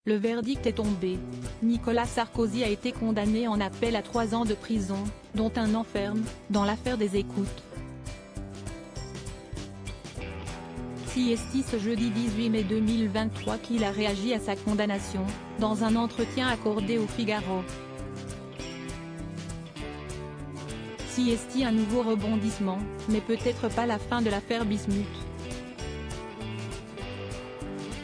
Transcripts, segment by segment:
Le verdict est tombé. Nicolas Sarkozy a été condamné en appel à 3 ans de prison, dont 1 an ferme, dans l'affaire des écoutes. Ce jeudi 18 mai 2023 qu'il a réagi à sa condamnation, dans un entretien accordé au Figaro. Un nouveau rebondissement, mais peut-être pas la fin de l'affaire Bismuth.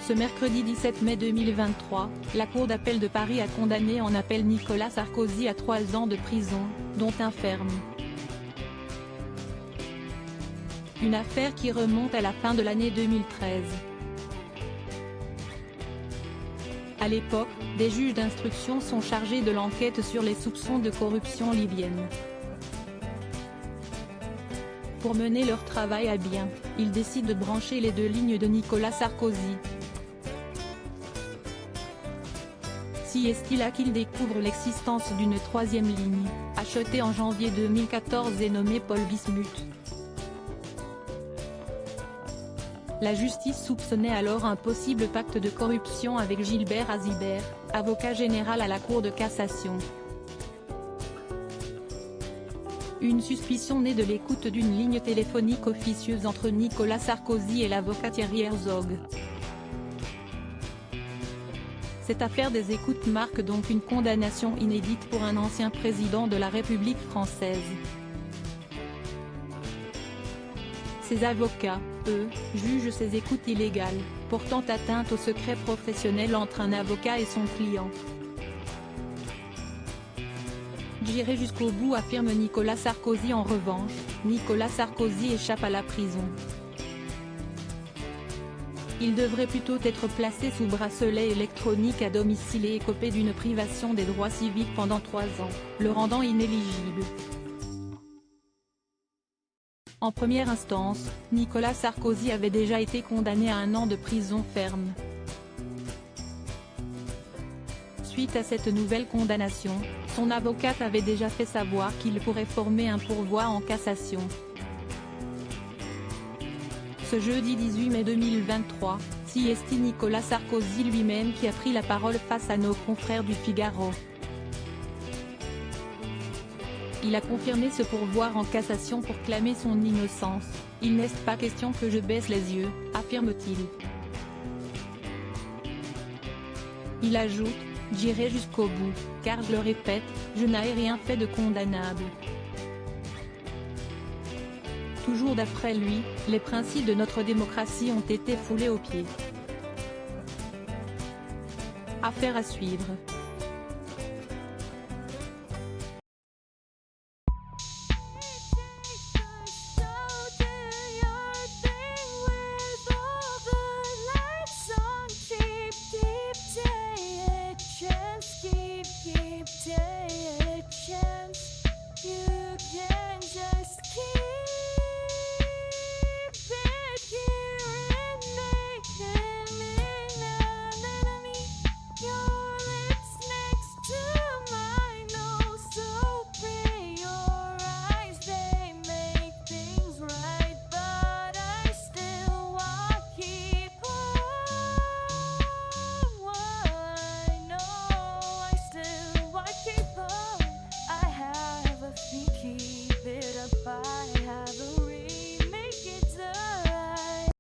Ce mercredi 17 mai 2023, la Cour d'appel de Paris a condamné en appel Nicolas Sarkozy à 3 ans de prison, dont 1 ferme. Une affaire qui remonte à la fin de l'année 2013. À l'époque, des juges d'instruction sont chargés de l'enquête sur les soupçons de corruption libyenne. Pour mener leur travail à bien, ils décident de brancher les 2 lignes de Nicolas Sarkozy. C'est là qu'ils découvrent l'existence d'une 3e ligne, achetée en janvier 2014 et nommée Paul Bismuth. La justice soupçonnait alors un possible pacte de corruption avec Gilbert Azibert, avocat général à la Cour de cassation. Une suspicion née de l'écoute d'une ligne téléphonique officieuse entre Nicolas Sarkozy et l'avocat Thierry Herzog. Cette affaire des écoutes marque donc une condamnation inédite pour un ancien président de la République française. Ses avocats, eux, jugent ces écoutes illégales, portant atteinte au secret professionnel entre un avocat et son client. J'irai jusqu'au bout, affirme Nicolas Sarkozy. En revanche, Nicolas Sarkozy échappe à la prison. Il devrait plutôt être placé sous bracelet électronique à domicile et écoper d'une privation des droits civiques pendant 3 ans, le rendant inéligible. En première instance, Nicolas Sarkozy avait déjà été condamné à 1 an de prison ferme. Suite à cette nouvelle condamnation, son avocate avait déjà fait savoir qu'il pourrait former un pourvoi en cassation. Ce jeudi 18 mai 2023, c'est Nicolas Sarkozy lui-même qui a pris la parole face à nos confrères du Figaro. Il a confirmé ce pourvoi en cassation pour clamer son innocence. « Il n'est pas question que je baisse les yeux », affirme-t-il. Il ajoute: « J'irai jusqu'au bout, car je le répète, je n'ai rien fait de condamnable. » Toujours d'après lui, les principes de notre démocratie ont été foulés aux pieds. Affaire à suivre. Keep it apart.